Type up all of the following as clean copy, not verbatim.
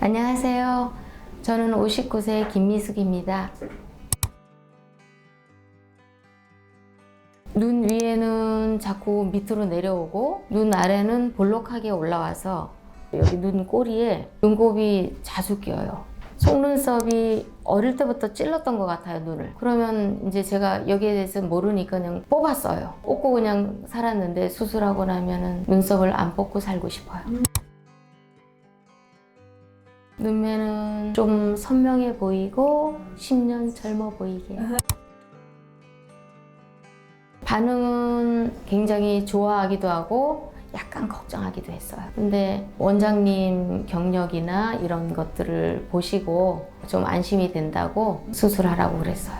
안녕하세요. 저는 59세 김미숙입니다. 눈 위에는 자꾸 밑으로 내려오고 눈 아래는 볼록하게 올라와서 여기 눈 꼬리에 눈곱이 자주 껴요. 속눈썹이 어릴 때부터 찔렀던 것 같아요, 눈을. 그러면 이제 제가 여기에 대해서 모르니까 그냥 뽑았어요. 뽑고 그냥 살았는데 수술하고 나면은 눈썹을 안 뽑고 살고 싶어요. 눈매는 좀 선명해 보이고 10년 젊어 보이게. 반응은 굉장히 좋아하기도 하고 약간 걱정하기도 했어요. 근데 원장님 경력이나 이런 것들을 보시고 좀 안심이 된다고 수술하라고 그랬어요.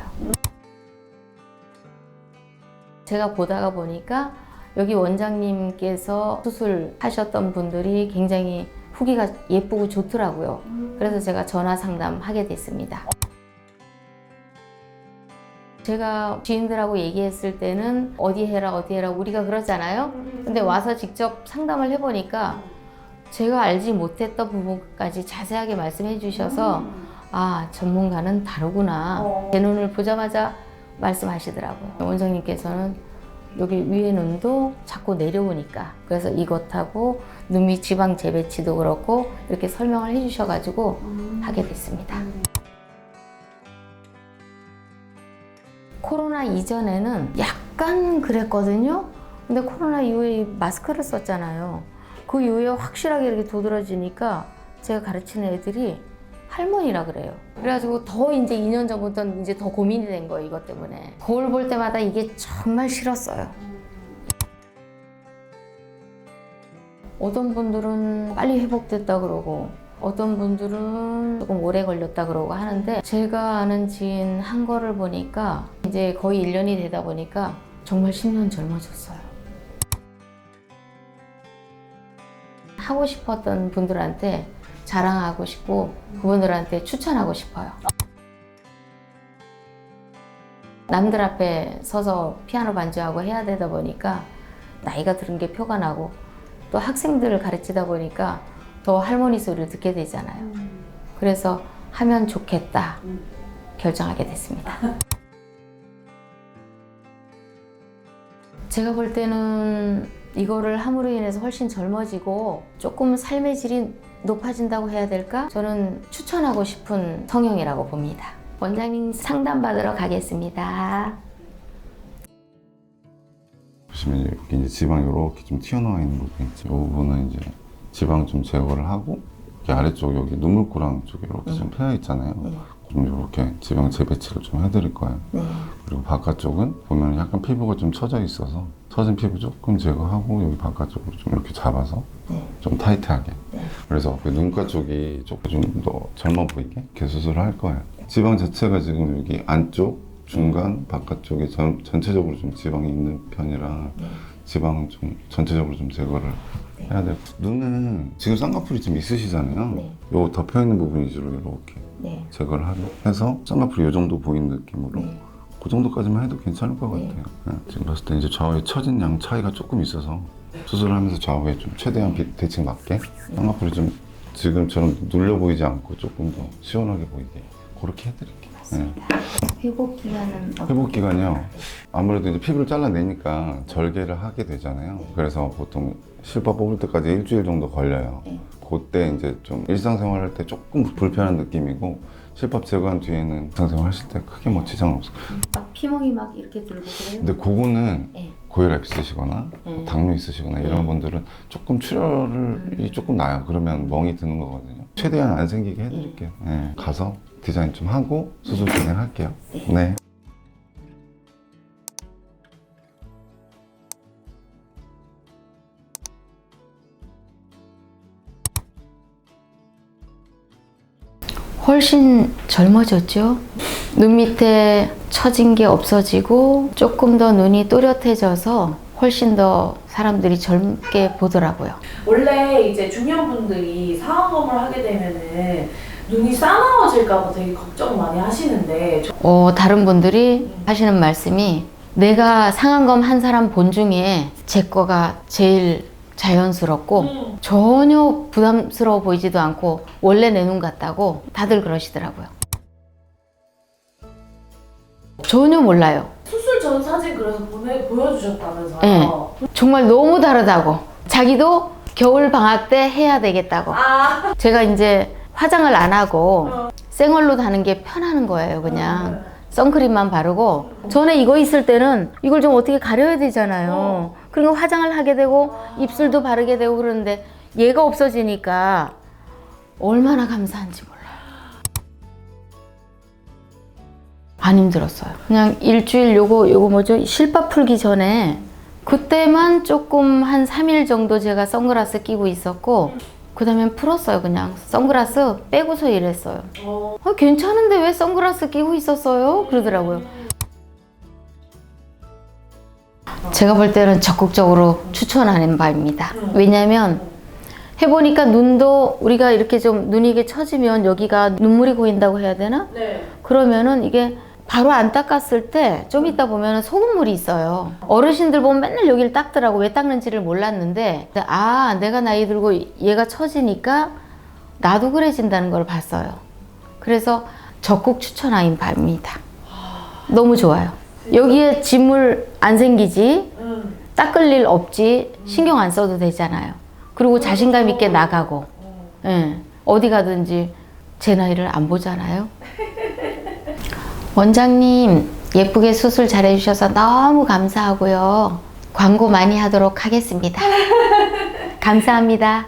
제가 보다가 보니까 여기 원장님께서 수술하셨던 분들이 굉장히 후기가 예쁘고 좋더라고요. 그래서 제가 전화 상담하게 됐습니다. 제가 지인들하고 얘기했을 때는 어디 해라 어디 해라 우리가 그러잖아요. 근데 와서 직접 상담을 해보니까 제가 알지 못했던 부분까지 자세하게 말씀해 주셔서 아, 전문가는 다르구나. 제 눈을 보자마자 말씀하시더라고요. 원장님께서는 여기 위에 눈도 자꾸 내려오니까 그래서 이것하고 눈 밑 지방 재배치도 그렇고 이렇게 설명을 해주셔가지고 하게 됐습니다. 코로나 이전에는 약간 그랬거든요. 근데 코로나 이후에 마스크를 썼잖아요. 그 이후에 확실하게 이렇게 도드라지니까 제가 가르치는 애들이 할머니라 그래요. 그래가지고 더 이제 2년 전부터는 이제 더 고민이 된 거예요, 이것 때문에. 거울 볼 때마다 이게 정말 싫었어요. 어떤 분들은 빨리 회복됐다 그러고 어떤 분들은 조금 오래 걸렸다 그러고 하는데 제가 아는 지인 한 거를 보니까 이제 거의 1년이 되다 보니까 정말 10년 젊어졌어요. 하고 싶었던 분들한테 자랑하고 싶고 그분들한테 추천하고 싶어요. 남들 앞에 서서 피아노 반주하고 해야 되다 보니까 나이가 들은 게 표가 나고 또 학생들을 가르치다 보니까 더 할머니 소리를 듣게 되잖아요. 그래서 하면 좋겠다 결정하게 됐습니다. 제가 볼 때는 이거를 함으로 인해서 훨씬 젊어지고 조금 삶의 질이 높아진다고 해야 될까? 저는 추천하고 싶은 성형이라고 봅니다. 원장님 상담 받으러 가겠습니다. 보시면 여기 이제 지방이 이렇게 좀 튀어나와 있는 부분이 있죠. 이 부분은 이제 지방 좀 제거를 하고 여기 아래쪽 여기 눈물구랑 쪽에 이렇게 좀 패여 있잖아요. 좀 이렇게 지방 재배치를 좀 해드릴 거예요. 그리고 바깥쪽은 보면 약간 피부가 좀 처져 있어서 처진 피부 조금 제거하고 여기 바깥쪽으로 좀 이렇게 잡아서 좀 타이트하게. 그래서 그 눈가 쪽이 조금 좀 더 젊어 보이게 이렇게 수술을 할 거예요. 지방 자체가 지금 여기 안쪽, 중간, 바깥쪽에 전체적으로 좀 지방이 있는 편이라 지방은 좀 전체적으로 좀 제거를 해야 되고 눈은 지금 쌍꺼풀이 좀 있으시잖아요. 요 덮여있는 부분 위주로 이렇게 제거를 해서 쌍꺼풀이 이 정도 보이는 느낌으로 그 정도까지만 해도 괜찮을 것 같아요. 지금 봤을 때 이제 좌우에 처진 양 차이가 조금 있어서 수술을 하면서 좌우에 좀 최대한 대칭 맞게 쌍꺼풀이 좀 지금처럼 눌려 보이지 않고 조금 더 시원하게 보이게 그렇게 해드릴게요. 회복 기간은 회복 기간이요. 아무래도 이제 피부를 잘라내니까 절개를 하게 되잖아요. 그래서 보통 실밥 뽑을 때까지 일주일 정도 걸려요. 그때 이제 좀 일상생활 할 때 조금 불편한 느낌이고 실밥 제거한 뒤에는 일상생활 하실 때 크게 뭐 지장은 없어요. 피멍이 막 이렇게 들고 그래요? 근데 그거는 고혈압 있으시거나 당뇨 있으시거나 이런 분들은 조금 출혈이 조금 나요. 그러면 멍이 드는 거거든요. 최대한 안 생기게 해드릴게요. 가서 디자인 좀 하고 수술 진행할게요. 네. 훨씬 젊어졌죠. 눈 밑에 처진 게 없어지고 조금 더 눈이 또렷해져서 훨씬 더 사람들이 젊게 보더라고요. 원래 이제 중년분들이 상안검을 하게 되면은 눈이 싸나워질까 봐 되게 걱정 많이 하시는데 다른 분들이 하시는 말씀이 내가 상안검 한 사람 본 중에 제 거가 제일 자연스럽고 전혀 부담스러워 보이지도 않고 원래 내 눈 같다고 다들 그러시더라고요. 전혀 몰라요. 수술 전 사진 그래서 보여주셨다면서요? 네. 정말 너무 다르다고. 자기도 겨울 방학 때 해야 되겠다고. 아. 제가 이제 화장을 안 하고 생얼로 다는 게 편한 거예요. 그냥 선크림만 바르고. 전에 이거 있을 때는 이걸 좀 어떻게 가려야 되잖아요. 그리고 화장을 하게 되고 입술도 바르게 되고 그러는데 얘가 없어지니까 얼마나 감사한지 몰라요. 안 힘들었어요. 그냥 일주일 요거 뭐죠? 실밥 풀기 전에 그때만 조금 한 3일 정도 제가 선글라스 끼고 있었고 그 다음엔 풀었어요. 그냥 선글라스 빼고서 일했어요. 괜찮은데 왜 선글라스 끼고 있었어요? 그러더라고요. 제가 볼 때는 적극적으로 추천하는 바입니다. 왜냐면 해보니까 눈도 우리가 이렇게 좀 눈이 이게 처지면 여기가 눈물이 고인다고 해야 되나? 네. 그러면은 이게 바로 안 닦았을 때 좀 있다 보면 소금물이 있어요. 어르신들 보면 맨날 여기를 닦더라고. 왜 닦는지를 몰랐는데 아, 내가 나이 들고 얘가 처지니까 나도 그래진다는 걸 봤어요. 그래서 적극 추천하는 바입니다. 너무 좋아요. 여기에 진물 안 생기지, 닦을 일 없지, 신경 안 써도 되잖아요. 그리고 자신감 있게 나가고, 예, 어디 가든지 제 나이를 안 보잖아요. 원장님 예쁘게 수술 잘해주셔서 너무 감사하고요. 광고 많이 하도록 하겠습니다. 감사합니다.